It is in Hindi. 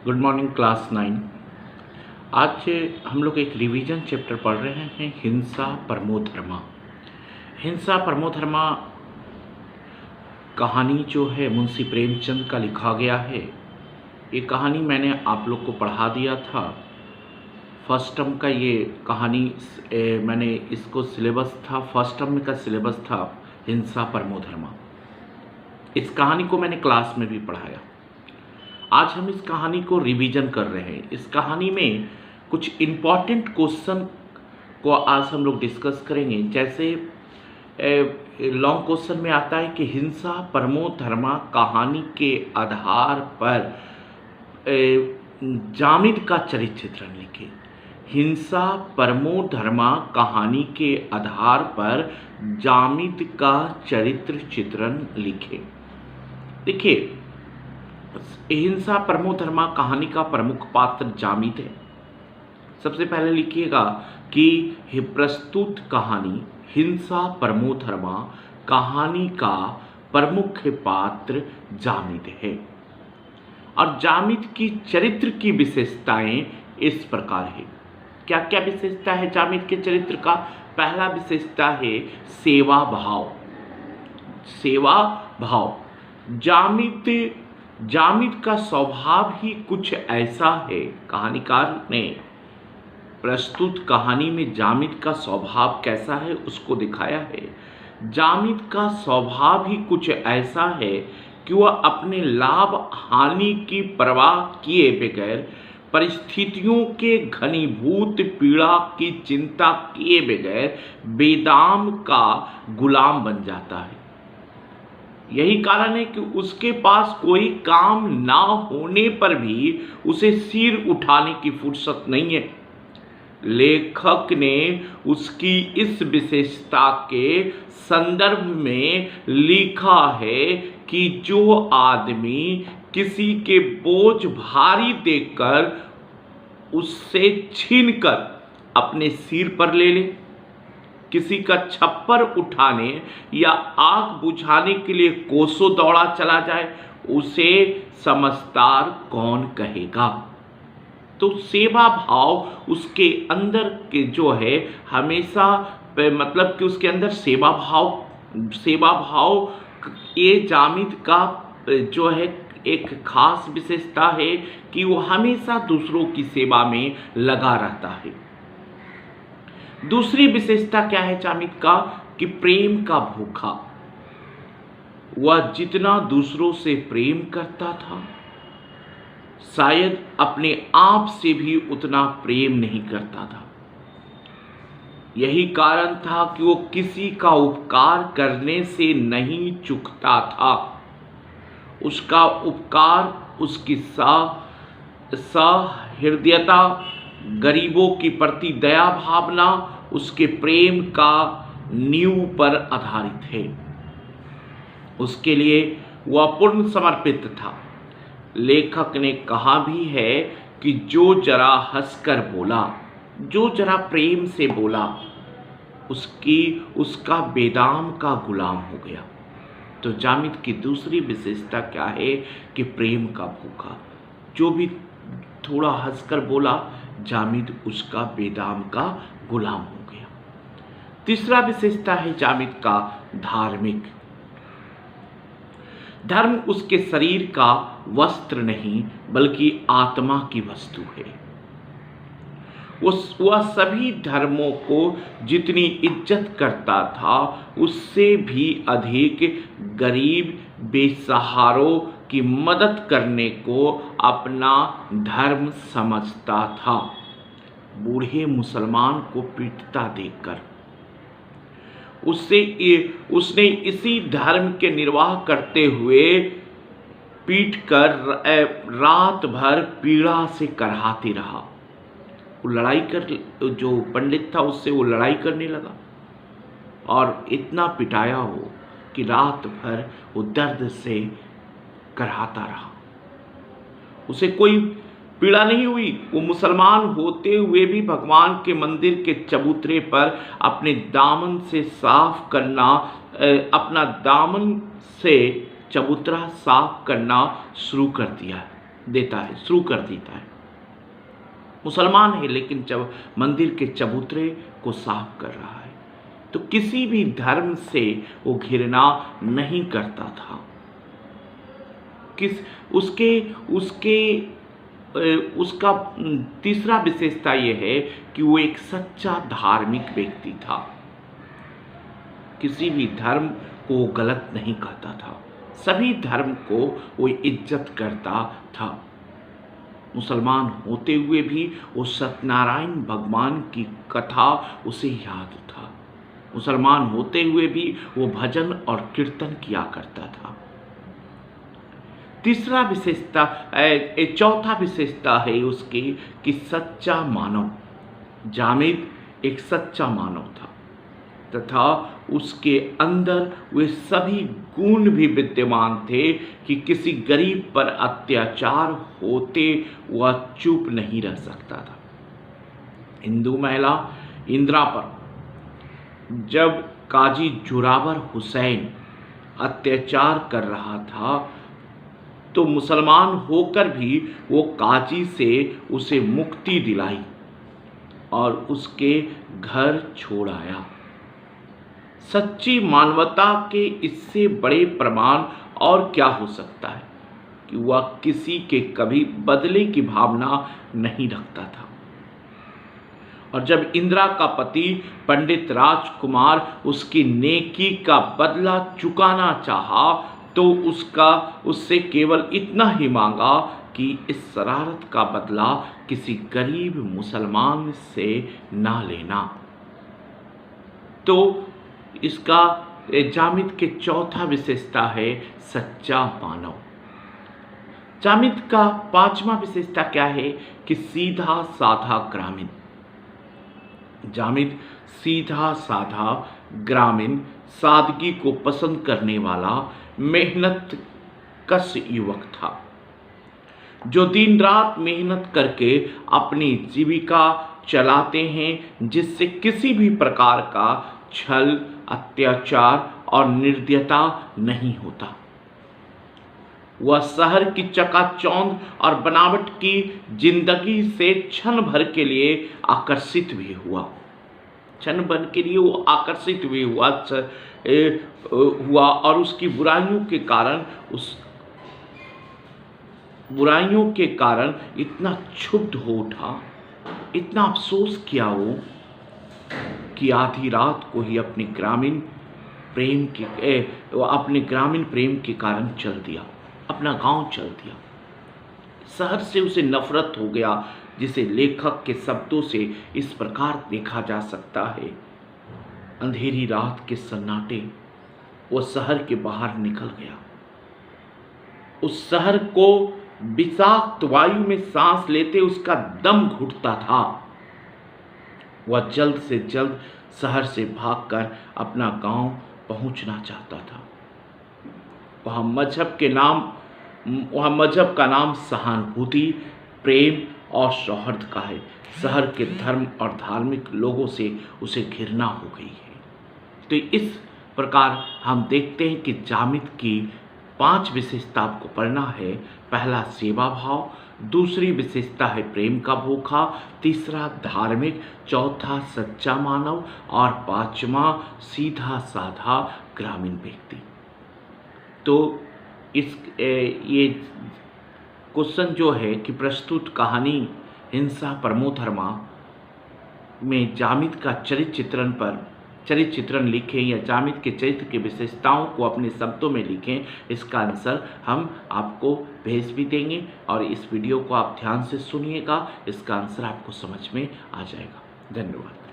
Good morning class 9। आज हम लोग एक रिवीजन चैप्टर पढ़ रहे हैं, हिंसा परमो धर्मा। हिंसा परमो धर्मा कहानी जो है मुंशी प्रेमचंद का लिखा गया है। ये कहानी मैंने आप लोग को पढ़ा दिया था। फर्स्ट टर्म का ये कहानी मैंने इसको सिलेबस था, फर्स्ट टर्म का सिलेबस था हिंसा परमो धर्मा। इस कहानी को मैंने क्लास में भी पढ़ाया। आज हम इस कहानी को रिवीजन कर रहे हैं। इस कहानी में कुछ इम्पॉर्टेंट क्वेश्चन को आज हम लोग डिस्कस करेंगे। जैसे लॉन्ग क्वेश्चन में आता है कि हिंसा परमो धर्मा कहानी के आधार पर जामिद का चरित्र चित्रण लिखे। हिंसा परमो धर्मा कहानी के आधार पर जामिद का चरित्र चित्रण लिखे। देखिए, हिंसा परमो धर्मा कहानी का प्रमुख पात्र जामिद है। सबसे पहले लिखिएगा कि प्रस्तुत कहानी हिंसा परमो धर्मा कहानी का प्रमुख पात्र जामिद है। और जामिद की चरित्र की विशेषताएं इस प्रकार है। क्या क्या विशेषता है जामिद के चरित्र का? पहला विशेषता है सेवा भाव। सेवा भाव जामिद का स्वभाव ही कुछ ऐसा है। कहानीकार ने प्रस्तुत कहानी में जामिद का स्वभाव कैसा है उसको दिखाया है। जामिद का स्वभाव ही कुछ ऐसा है कि वह अपने लाभ हानि की परवाह किए बगैर, परिस्थितियों के घनीभूत पीड़ा की चिंता किए बगैर बेदाम का गुलाम बन जाता है। यही कारण है कि उसके पास कोई काम ना होने पर भी उसे सिर उठाने की फुर्सत नहीं है। लेखक ने उसकी इस विशेषता के संदर्भ में लिखा है कि जो आदमी किसी के बोझ भारी देखकर उससे छीनकर अपने सिर पर ले ले, किसी का छप्पर उठाने या आग बुझाने के लिए कोसों दौड़ा चला जाए, उसे समझदार कौन कहेगा? तो सेवा भाव उसके अंदर के जो है हमेशा, मतलब कि उसके अंदर सेवा भाव ये जामिद का जो है एक खास विशेषता है कि वो हमेशा दूसरों की सेवा में लगा रहता है। दूसरी विशेषता क्या है जामिद का? कि प्रेम का भूखा। वह जितना दूसरों से प्रेम करता था, शायद अपने आप से भी उतना प्रेम नहीं करता था। यही कारण था कि वो किसी का उपकार करने से नहीं चूकता था। उसका उपकार, उसकी सहृदयता, गरीबों के प्रति दया भावना उसके प्रेम का नींव पर आधारित है। उसके लिए वह पूर्ण समर्पित था। लेखक ने कहा भी है कि जो जरा हंसकर बोला, जो जरा प्रेम से बोला, उसका बेदाम का गुलाम हो गया। तो जामिद की दूसरी विशेषता क्या है? कि प्रेम का भूखा। जो भी थोड़ा हंसकर बोला, जामिद उसका बेदाम का गुलाम हो गया। तीसरा विशेषता है जामिद का धार्मिक। धर्म उसके शरीर का वस्त्र नहीं बल्कि आत्मा की वस्तु है। वह सभी धर्मों को जितनी इज्जत करता था, उससे भी अधिक गरीब बेसहारों की मदद करने को अपना धर्म समझता था। बूढ़े मुसलमान को पीटता देखकर उसने इसी धर्म के निर्वाह करते हुए पीटकर रात भर पीड़ा से कराहते रहा। वो जो पंडित था उससे वो लड़ाई करने लगा और इतना पिटाया हो कि रात भर वो दर्द से कराहता रहा। उसे कोई पीड़ा नहीं हुई। वो मुसलमान होते हुए भी भगवान के मंदिर के चबूतरे पर अपने दामन से साफ करना, अपना दामन से चबूतरा साफ करना शुरू कर दिया। देता है, शुरू कर देता है। मुसलमान है लेकिन जब मंदिर के चबूतरे को साफ कर रहा है, तो किसी भी धर्म से वो घृणा नहीं करता था। उसके उसके उसका तीसरा विशेषता ये है कि वो एक सच्चा धार्मिक व्यक्ति था। किसी भी धर्म को वो गलत नहीं कहता था, सभी धर्म को वो इज्जत करता था। मुसलमान होते हुए भी वो सत्यनारायण भगवान की कथा उसे याद था। मुसलमान होते हुए भी वो भजन और कीर्तन किया करता था। तीसरा विशेषता चौथा विशेषता है उसकी कि सच्चा मानव। जामिद एक सच्चा मानव था तथा उसके अंदर वे सभी गुण भी विद्यमान थे कि किसी गरीब पर अत्याचार होते वह चुप नहीं रह सकता था। हिंदू महिला इंदिरा पर जब काजी जोरावर हुसैन अत्याचार कर रहा था तो मुसलमान होकर भी वो काजी से उसे मुक्ति दिलाई और उसके घर छोड़ आया। सच्ची मानवता के इससे बड़े प्रमाण और क्या हो सकता है कि वह किसी के कभी बदले की भावना नहीं रखता था। और जब इंदिरा का पति पंडित राजकुमार उसकी नेकी का बदला चुकाना चाहा तो उससे केवल इतना ही मांगा कि इस शरारत का बदला किसी गरीब मुसलमान से ना लेना। तो इसका जामिद के चौथा विशेषता है सच्चा मानव। जामिद का पांचवा विशेषता क्या है कि सीधा साधा ग्रामीण। जामिद सीधा साधा ग्रामीण, सादगी को पसंद करने वाला मेहनत कश युवक था जो दिन रात मेहनत करके अपनी जीविका चलाते हैं, जिससे किसी भी प्रकार का छल, अत्याचार और निर्दयता नहीं होता। वह शहर की चकाचौंध और बनावट की जिंदगी से क्षण भर के लिए आकर्षित भी हुआ। क्षण भर के लिए वो आकर्षित भी हुआ और उसकी बुराइयों के कारण इतना क्षुब्ध हो उठा, इतना अफसोस किया वो कि आधी रात को ही अपने ग्रामीण प्रेम के कारण चल दिया, अपना गांव चल दिया। शहर से उसे नफरत हो गया, जिसे लेखक के शब्दों से इस प्रकार देखा जा सकता है। अंधेरी रात के सन्नाटे वो शहर के बाहर निकल गया। उस शहर को विषाक्त वायु में सांस लेते उसका दम घुटता था। वह जल्द से जल्द शहर से भागकर अपना गांव पहुंचना चाहता था। वह मजहब का नाम सहानुभूति, प्रेम और सौहार्द का है। शहर के धर्म और धार्मिक लोगों से उसे घृणा हो गई है। तो इस प्रकार हम देखते हैं कि जामिद की 5 विशेषता आपको पढ़ना है। पहला सेवा भाव, दूसरी विशेषता है प्रेम का भूखा, तीसरा धार्मिक, चौथा सच्चा मानव और पांचवा सीधा साधा ग्रामीण व्यक्ति। तो ये क्वेश्चन जो है कि प्रस्तुत कहानी हिंसा परमो धर्मा में जामिद का चरित्र चित्रण लिखें या जामिद के चरित्र की विशेषताओं को अपने शब्दों में लिखें। इसका आंसर हम आपको भेज भी देंगे और इस वीडियो को आप ध्यान से सुनिएगा, इसका आंसर आपको समझ में आ जाएगा। धन्यवाद।